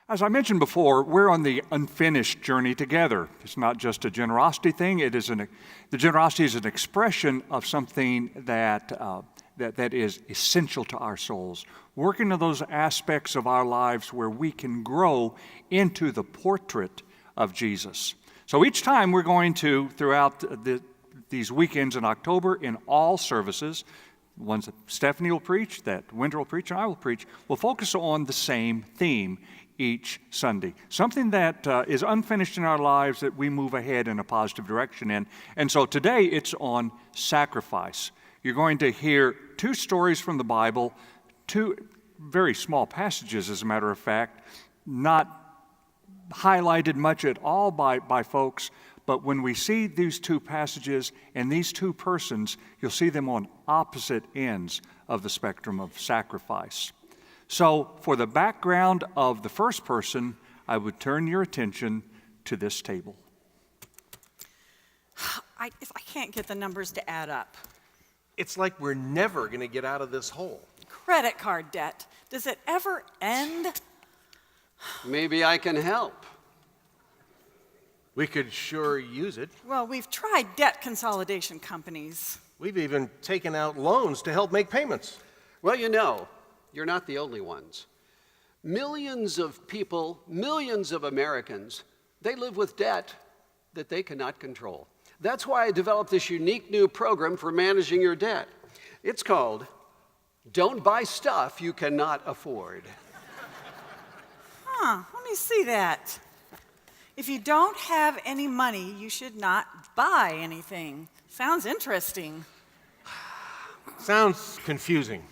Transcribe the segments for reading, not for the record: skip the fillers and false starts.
As I mentioned before, we're on the unfinished journey together. It's not just a generosity thing. The generosity is an expression of something that is essential to our souls. Working on those aspects of our lives where we can grow into the portrait of Jesus. So each time we're going to, throughout these weekends in October, in all services, ones that Stephanie will preach, that Winter will preach, and I will preach, we'll focus on the same theme each Sunday. Something that is unfinished in our lives that we move ahead in a positive direction in. And so today it's on sacrifice. You're going to hear two stories from the Bible, two very small passages, as a matter of fact, not highlighted much at all by folks, but when we see these two passages and these two persons, you'll see them on opposite ends of the spectrum of sacrifice. So for the background of the first person, I would turn your attention to this table. If I can't get the numbers to add up. It's like we're never going to get out of this hole. Credit card debt. Does it ever end? Maybe I can help. We could sure use it. Well, we've tried debt consolidation companies. We've even taken out loans to help make payments. Well, you're not the only ones. Millions of people, millions of Americans, they live with debt that they cannot control. That's why I developed this unique new program for managing your debt. It's called Don't Buy Stuff You Cannot Afford. Let me see that. If you don't have any money, you should not buy anything. Sounds interesting. Sounds confusing.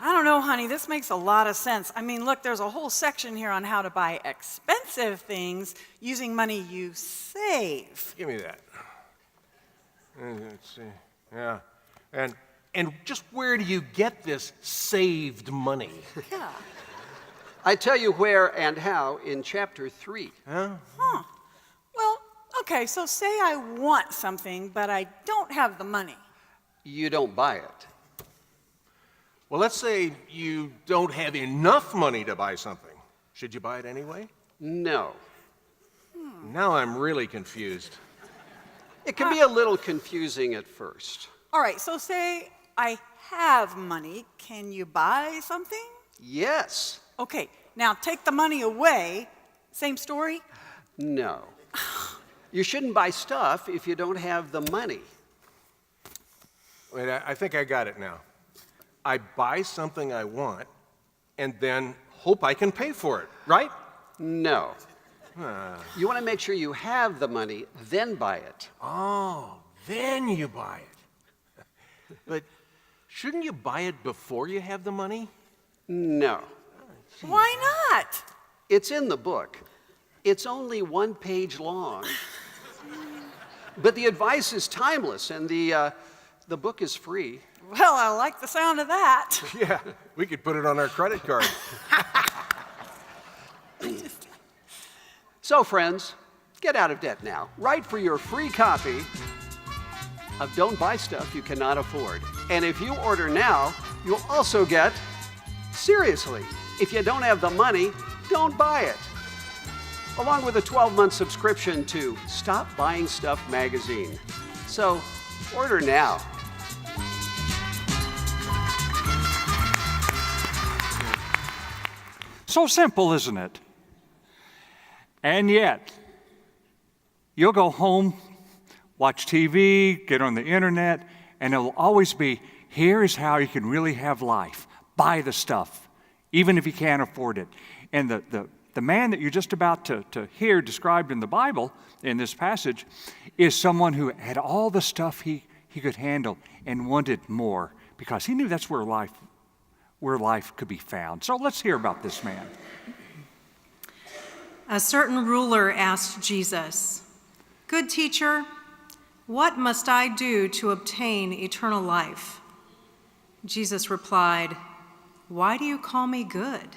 I don't know, honey, this makes a lot of sense. I mean, look, there's a whole section here on how to buy expensive things using money you save. Give me that. Let's see. Yeah. And just where do you get this saved money? Yeah. I tell you where and how in chapter 3. Huh? Well, okay, so say I want something, but I don't have the money. You don't buy it. Well, let's say you don't have enough money to buy something. Should you buy it anyway? No. Now I'm really confused. It can be a little confusing at first. All right, so say I have money. Can you buy something? Yes. Okay, now take the money away. Same story? No. You shouldn't buy stuff if you don't have the money. Wait, I think I got it now. I buy something I want and then hope I can pay for it, right? No. You want to make sure you have the money, then buy it. Oh, then you buy it. But shouldn't you buy it before you have the money? No. Why not? It's in the book. It's only 1 page long. But the advice is timeless, and the book is free. Well, I like the sound of that. Yeah, we could put it on our credit card. So, friends, get out of debt now. Write for your free copy of Don't Buy Stuff You Cannot Afford. And if you order now, you'll also get Seriously. If you don't have the money, don't buy it. Along with a 12-month subscription to Stop Buying Stuff magazine. So, order now. So simple, isn't it? And yet, you'll go home, watch TV, get on the internet, and it'll always be, here is how you can really have life. Buy the stuff, even if you can't afford it. And the man that you're just about to hear described in the Bible, in this passage, is someone who had all the stuff he could handle and wanted more because he knew that's where life could be found. So let's hear about this man. A certain ruler asked Jesus, "Good teacher, what must I do to obtain eternal life?" Jesus replied, "Why do you call me good?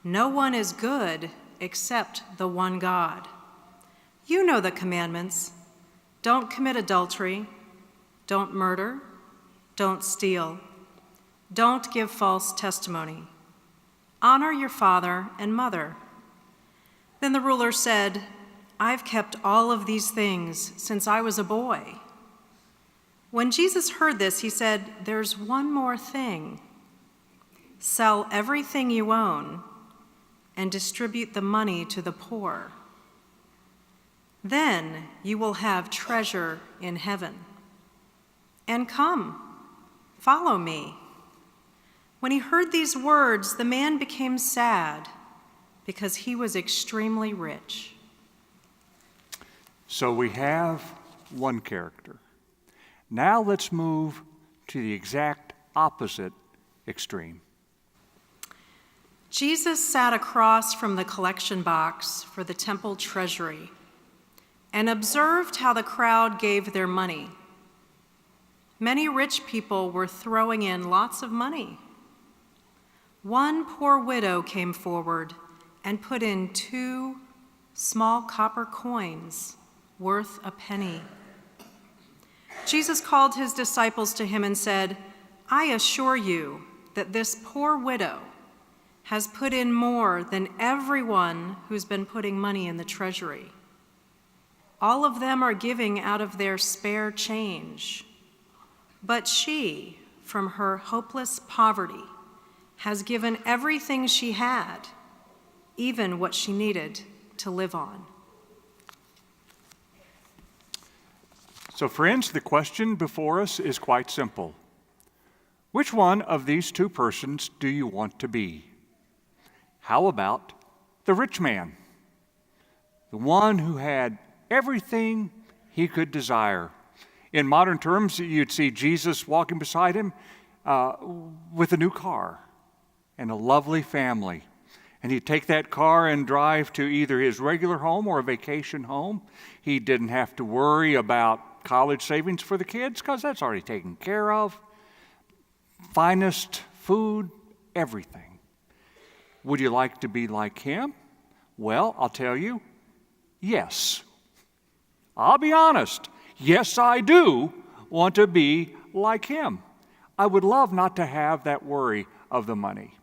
No one is good except the one God. You know the commandments. Don't commit adultery. Don't murder. Don't steal. Don't give false testimony. Honor your father and mother." Then the ruler said, "I've kept all of these things since I was a boy." When Jesus heard this, he said, "There's one more thing. Sell everything you own and distribute the money to the poor. Then you will have treasure in heaven. And come, follow me." When he heard these words, the man became sad because he was extremely rich. So we have one character. Now let's move to the exact opposite extreme. Jesus sat across from the collection box for the temple treasury and observed how the crowd gave their money. Many rich people were throwing in lots of money. One poor widow came forward and put in 2 small copper coins worth a penny. Jesus called his disciples to him and said, "I assure you that this poor widow has put in more than everyone who's been putting money in the treasury. All of them are giving out of their spare change. But she, from her hopeless poverty, has given everything she had, even what she needed to live on." So, friends, the question before us is quite simple. Which one of these 2 persons do you want to be? How about the rich man? The one who had everything he could desire. In modern terms, you'd see Jesus walking beside him with a new car and a lovely family. And he'd take that car and drive to either his regular home or a vacation home. He didn't have to worry about college savings for the kids because that's already taken care of. Finest food, everything. Would you like to be like him? Well, I'll tell you, yes. I'll be honest. Yes, I do want to be like him. I would love not to have that worry of the money.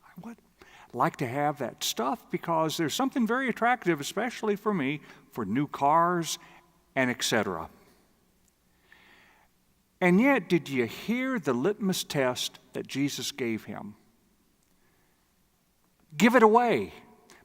I would like to have that stuff because there's something very attractive, especially for me, for new cars and etc. And yet, did you hear the litmus test that Jesus gave him? Give it away.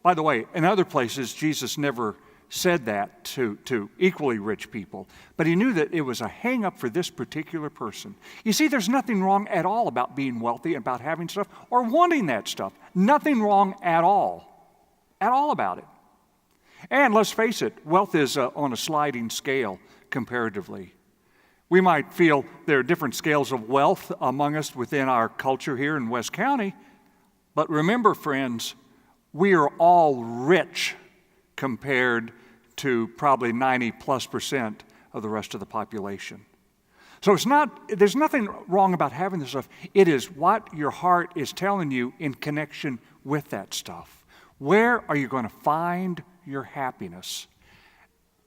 By the way, in other places, Jesus never said that to equally rich people, but he knew that it was a hang-up for this particular person. You see, there's nothing wrong at all about being wealthy, about having stuff, or wanting that stuff. Nothing wrong at all about it. And let's face it, wealth is on a sliding scale comparatively. We might feel there are different scales of wealth among us within our culture here in West County, but remember, friends, we are all rich compared to probably 90+% of the rest of the population. So there's nothing wrong about having this stuff. It is what your heart is telling you in connection with that stuff. Where are you going to find your happiness?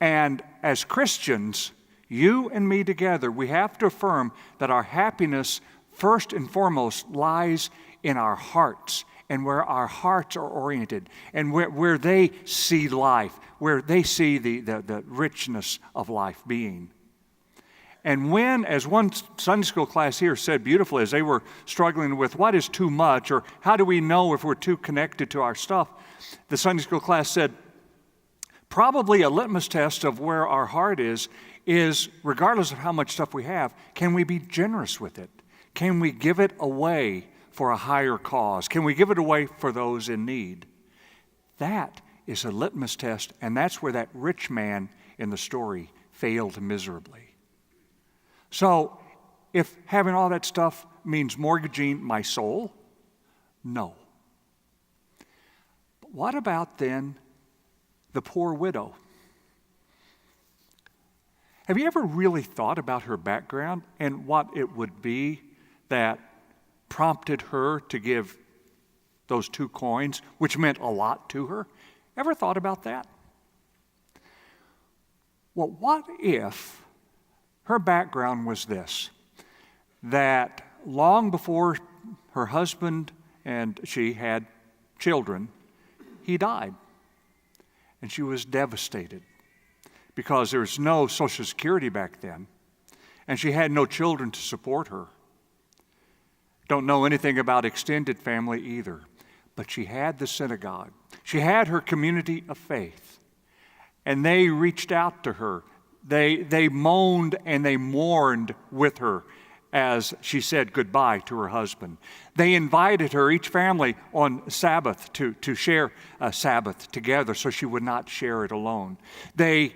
And as Christians, you and me together, we have to affirm that our happiness, first and foremost, lies in our hearts, and where our hearts are oriented, and where they see life, where they see the richness of life being. And when, as one Sunday school class here said beautifully, as they were struggling with what is too much, or how do we know if we're too connected to our stuff, the Sunday school class said, probably a litmus test of where our heart is regardless of how much stuff we have, can we be generous with it? Can we give it away for a higher cause? Can we give it away for those in need? That is a litmus test, and that's where that rich man in the story failed miserably. So, if having all that stuff means mortgaging my soul, no. But what about then the poor widow? Have you ever really thought about her background and what it would be that prompted her to give those 2 coins, which meant a lot to her? Ever thought about that? Well, what if her background was this, that long before her husband and she had children, he died. And she was devastated because there was no Social Security back then, and she had no children to support her. Don't know anything about extended family either, but she had the synagogue. She had her community of faith, and they reached out to her. They moaned and they mourned with her as she said goodbye to her husband. They invited her, each family, on Sabbath to share a Sabbath together so she would not share it alone. They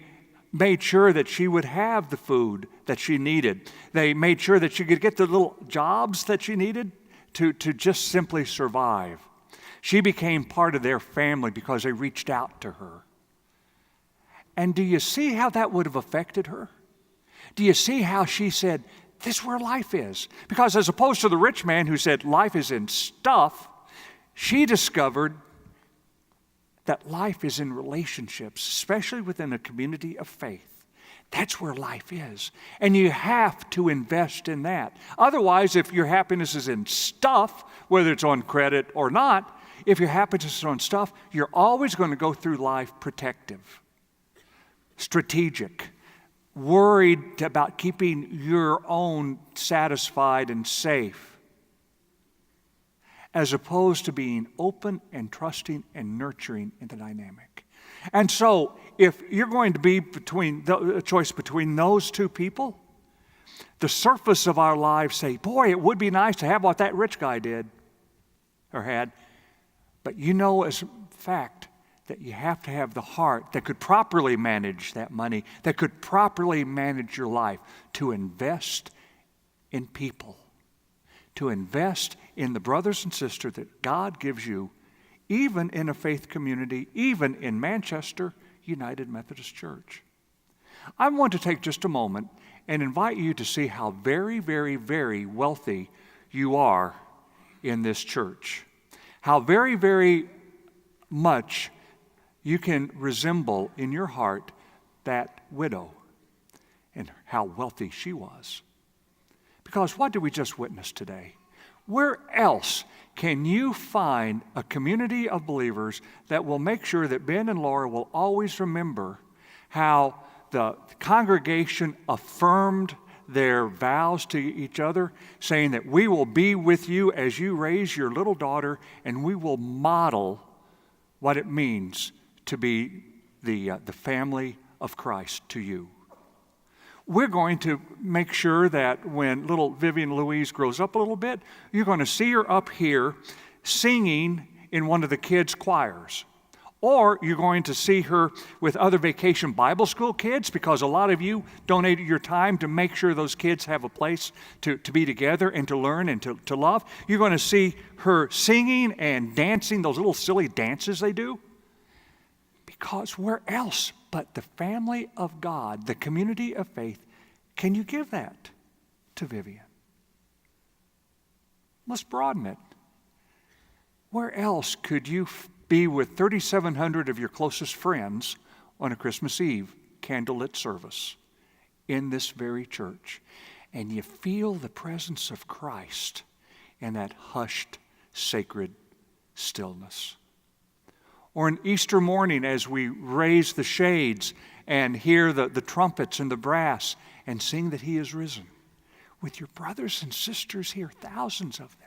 made sure that she would have the food that she needed. They made sure that she could get the little jobs that she needed to just simply survive. She became part of their family because they reached out to her. And do you see how that would have affected her? Do you see how she said, this is where life is? Because as opposed to the rich man who said life is in stuff, she discovered that life is in relationships, especially within a community of faith. That's where life is. And you have to invest in that. Otherwise, if your happiness is in stuff, whether it's on credit or not, if your happiness is on stuff, you're always going to go through life protective, strategic, worried about keeping your own satisfied and safe, as opposed to being open and trusting and nurturing in the dynamic. And so, if you're going to be a choice between those two people, the surface of our lives say, boy, it would be nice to have what that rich guy did or had. But you know as a fact that you have to have the heart that could properly manage that money, that could properly manage your life, to invest in people, to invest in the brothers and sisters that God gives you, even in a faith community, even in Manchester United Methodist Church. I want to take just a moment and invite you to see how very, very, very wealthy you are in this church. How very, very much you can resemble in your heart that widow and how wealthy she was. Because what did we just witness today? Where else can you find a community of believers that will make sure that Ben and Laura will always remember how the congregation affirmed their vows to each other, saying that we will be with you as you raise your little daughter, and we will model what it means to be the family of Christ to you. We're going to make sure that when little Vivian Louise grows up a little bit, you're going to see her up here singing in one of the kids' choirs. Or you're going to see her with other Vacation Bible School kids, because a lot of you donated your time to make sure those kids have a place to be together and to learn and to love. You're going to see her singing and dancing, those little silly dances they do. Because where else but the family of God, the community of faith, can you give that to Vivian? Let's broaden it. Where else could you be with 3,700 of your closest friends on a Christmas Eve candlelit service in this very church, and you feel the presence of Christ in that hushed, sacred stillness? Or an Easter morning as we raise the shades and hear the trumpets and the brass and sing that He is risen, with your brothers and sisters here, thousands of them.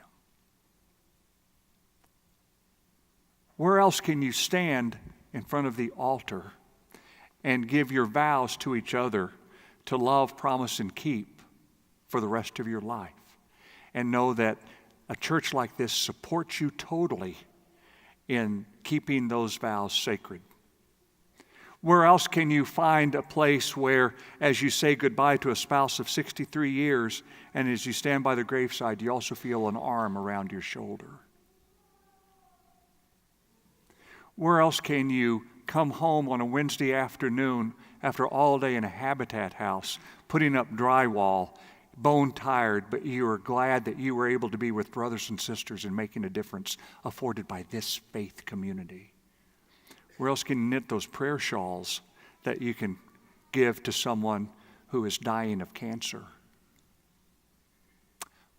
Where else can you stand in front of the altar and give your vows to each other to love, promise, and keep for the rest of your life, and know that a church like this supports you totally in keeping those vows sacred? Where else can you find a place where, as you say goodbye to a spouse of 63 years, and as you stand by the graveside, you also feel an arm around your shoulder? Where else can you come home on a Wednesday afternoon after all day in a Habitat house, putting up drywall, bone tired, but you are glad that you were able to be with brothers and sisters and making a difference afforded by this faith community? Where else can you knit those prayer shawls that you can give to someone who is dying of cancer?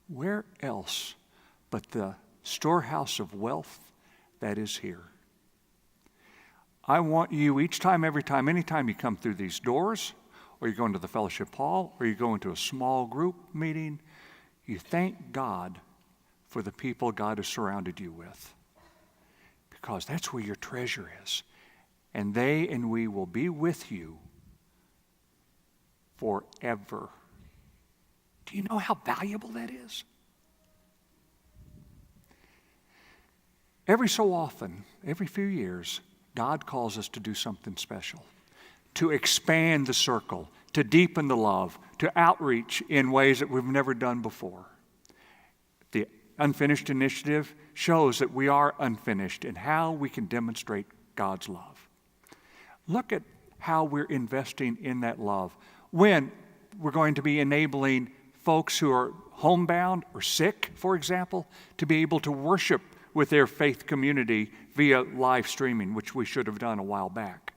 Where else but the storehouse of wealth that is here. I want you each time, every time, anytime you come through these doors, or you go into the fellowship hall, or you go into a small group meeting, you thank God for the people God has surrounded you with. Because that's where your treasure is. And they and we will be with you forever. Do you know how valuable that is? Every so often, every few years, God calls us to do something special, to expand the circle, to deepen the love, to outreach in ways that we've never done before. The Unfinished Initiative shows that we are unfinished and how we can demonstrate God's love. Look at how we're investing in that love when we're going to be enabling folks who are homebound or sick, for example, to be able to worship with their faith community via live streaming, which we should have done a while back.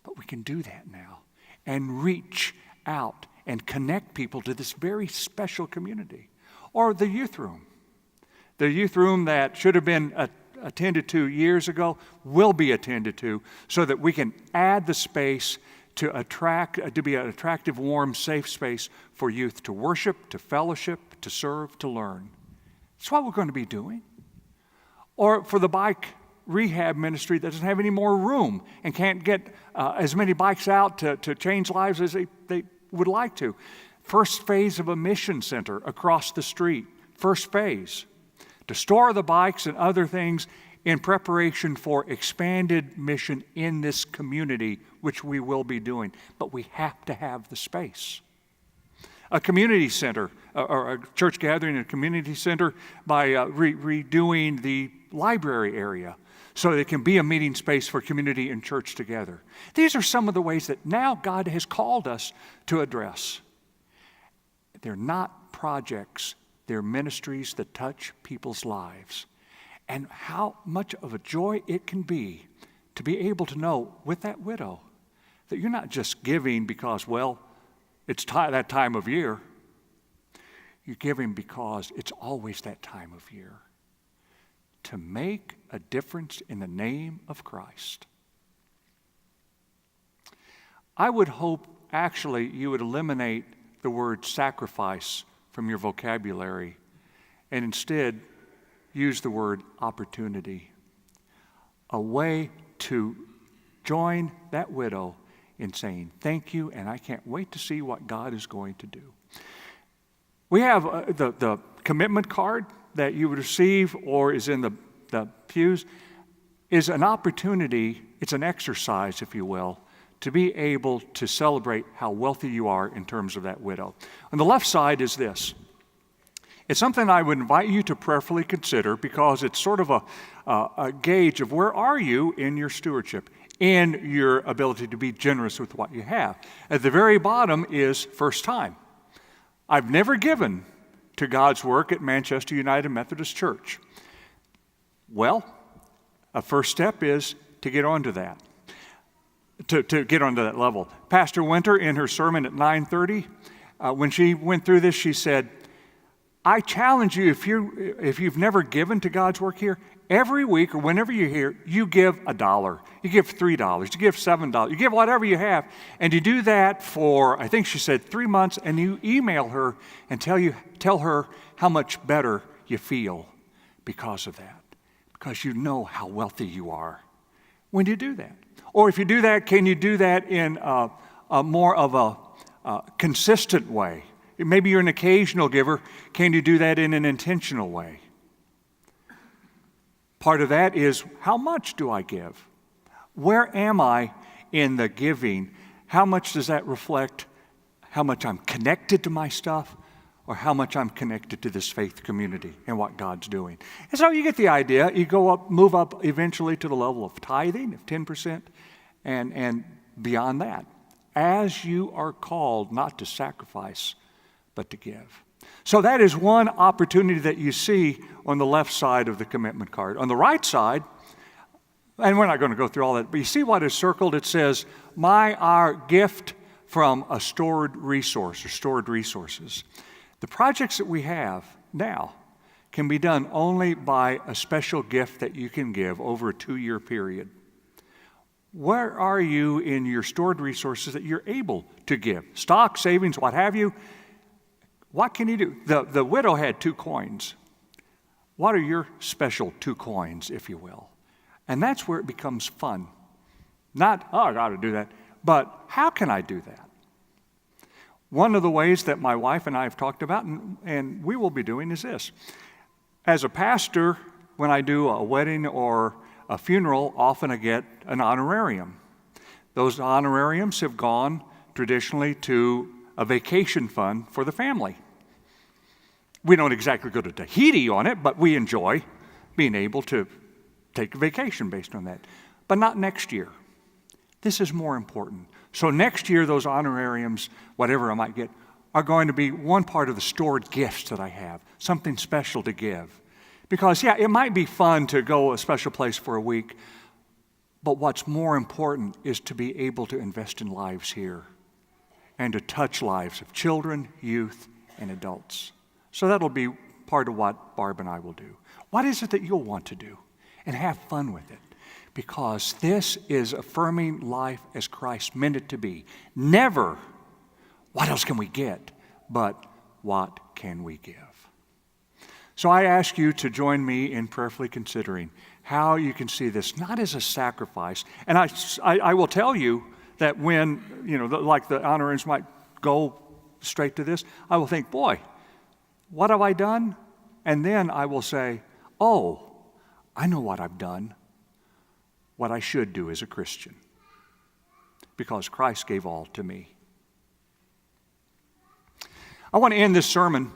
But we can do that now and reach out and connect people to this very special community. Or the youth room. The youth room that should have been attended to years ago will be attended to so that we can add the space to be an attractive, warm, safe space for youth to worship, to fellowship, to serve, to learn. That's what we're going to be doing. Or for the bike rehab ministry that doesn't have any more room and can't get as many bikes out to change lives as they would like to. First phase of a mission center across the street. First phase. To store the bikes and other things in preparation for expanded mission in this community, which we will be doing. But we have to have the space. A community center, or a church gathering in a community center by redoing the library area so it can be a meeting space for community and church together. These are some of the ways that now God has called us to address. They're not projects, they're ministries that touch people's lives. And how much of a joy it can be to be able to know with that widow that you're not just giving because, well, it's that time of year. You're giving because it's always that time of year. To make a difference in the name of Christ. I would hope, actually, you would eliminate the word sacrifice from your vocabulary and instead use the word opportunity. A way to join that widow in saying thank you, and I can't wait to see what God is going to do. We have the commitment card that you would receive or is in the pews is an opportunity, it's an exercise, if you will, to be able to celebrate how wealthy you are in terms of that widow. On the left side is this. It's something I would invite you to prayerfully consider because it's sort of a gauge of where are you in your stewardship, in your ability to be generous with what you have. At the very bottom is first time. I've never given to God's work at Manchester United Methodist Church. Well, a first step is to get onto that, to get onto that level. Pastor Winter, in her sermon at 9:30, when she went through this, she said, I challenge you, if you've never given to God's work here, every week or whenever you're here, you give $1, you give $3, you give $7, you give whatever you have, and you do that for, I think she said 3 months, and you email her and tell her how much better you feel because of that, because you know how wealthy you are when you do that. Or if you do that, can you do that in a more of a consistent way? Maybe you're an occasional giver. Can you do that in an intentional way? Part of that is, how much do I give? Where am I in the giving? How much does that reflect how much I'm connected to my stuff or how much I'm connected to this faith community and what God's doing? And so you get the idea. You go up, move up eventually to the level of tithing of 10% and beyond that, as you are called not to sacrifice, but to give. So that is one opportunity that you see on the left side of the commitment card. On the right side, and we're not going to go through all that, but you see what is circled? It says, our gift from a stored resource or stored resources. The projects that we have now can be done only by a special gift that you can give over a 2-year period. Where are you in your stored resources that you're able to give? Stock, savings, what have you. What can you do? The widow had 2 coins. What are your special 2 coins, if you will? And that's where it becomes fun. Not, oh, I got to do that, but how can I do that? One of the ways that my wife and I have talked about, and we will be doing, is this. As a pastor, when I do a wedding or a funeral, often I get an honorarium. Those honorariums have gone traditionally to a vacation fund for the family. We don't exactly go to Tahiti on it, but we enjoy being able to take a vacation based on that. But not next year. This is more important. So next year, those honorariums, whatever I might get, are going to be one part of the stored gifts that I have, something special to give. Because, yeah, it might be fun to go a special place for a week, but what's more important is to be able to invest in lives here and to touch lives of children, youth, and adults. So that'll be part of what Barb and I will do. What is it that you'll want to do? And have fun with it. Because this is affirming life as Christ meant it to be. Never, what else can we get? But what can we give? So I ask you to join me in prayerfully considering how you can see this not as a sacrifice. And I will tell you that when, like the honorariums might go straight to this, I will think, boy, what have I done? And then I will say, oh, I know what I've done. What I should do as a Christian. Because Christ gave all to me. I want to end this sermon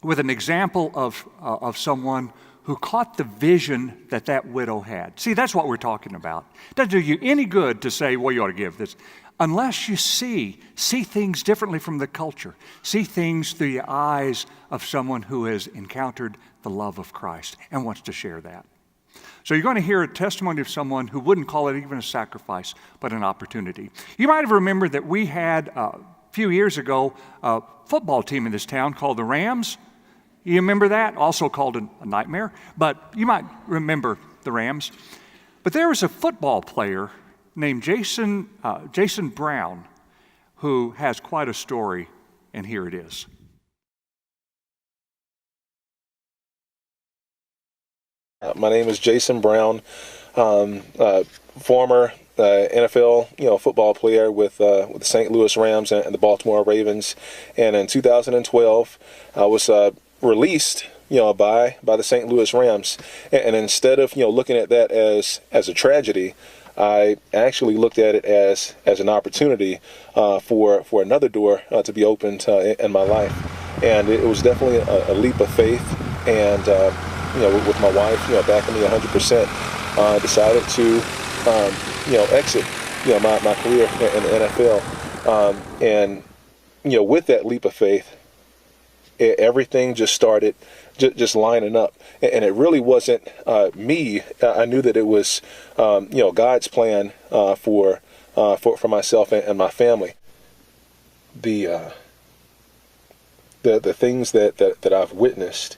with an example of someone who caught the vision that widow had. See, that's what we're talking about. It doesn't do you any good to say, well, you ought to give this. Unless you see things differently from the culture. See things through the eyes of someone who has encountered the love of Christ and wants to share that. So you're going to hear a testimony of someone who wouldn't call it even a sacrifice, but an opportunity. You might have remembered that we had, a few years ago, a football team in this town called the Rams. You remember that? Also called a nightmare, but you might remember the Rams. But there was a football player named Jason Brown who has quite a story, and here it is. My name is Jason Brown, former NFL football player with the St. Louis Rams and the Baltimore Ravens. And in 2012, I was released by the St. Louis Rams. And instead of looking at that as a tragedy, I actually looked at it as an opportunity for another door to be opened in my life. And it was definitely a leap of faith. And with my wife, backing me 100%, decided to, exit, my career in the NFL. And with that leap of faith, everything just started just lining up. And it really wasn't me. I knew that it was, God's plan for myself and my family. The things that I've witnessed,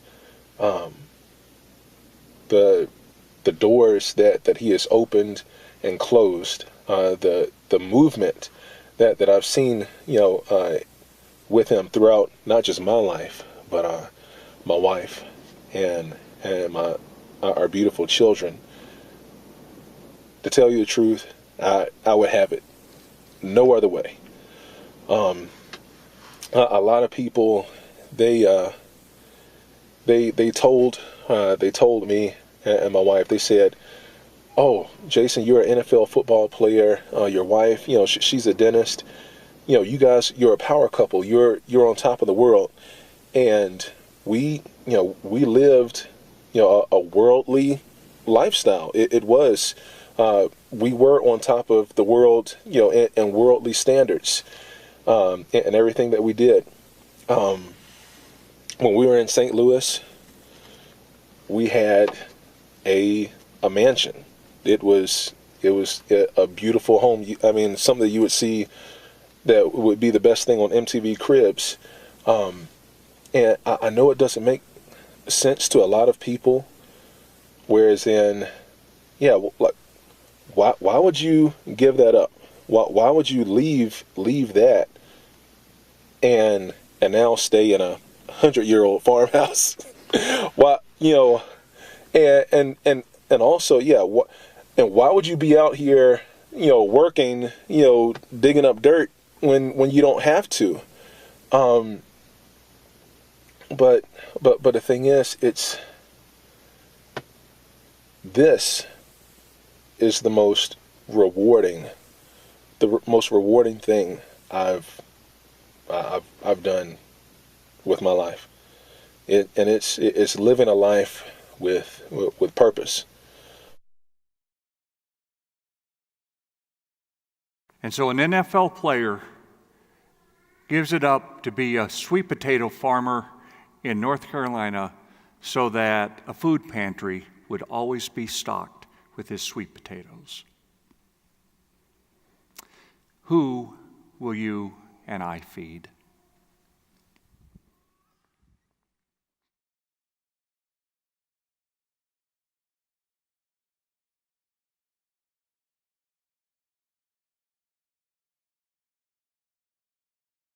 the doors that he has opened and closed, the movement that I've seen, with him throughout not just my life, but my wife and our beautiful children. To tell you the truth, I would have it no other way. A lot of people, they told me and my wife, they said, "Oh, Jason, you're an NFL football player. Your wife, she's a dentist. You guys, you're a power couple. You're on top of the world." And we lived, a worldly lifestyle. It was, we were on top of the world, and worldly standards, and everything that we did. When we were in St. Louis, we had a mansion. It was a beautiful home. I mean, something that you would see that would be the best thing on MTV Cribs. And I know it doesn't make sense to a lot of people. Whereas like, why would you give that up? Why would you leave that and now stay in a 100-year-old farmhouse? Why, and also, and why would you be out here, working, digging up dirt when you don't have to? But the thing is, this is the most rewarding thing I've done with my life. It's living a life with purpose. And so an NFL player gives it up to be a sweet potato farmer in North Carolina so that a food pantry would always be stocked with his sweet potatoes. Who will you and I feed?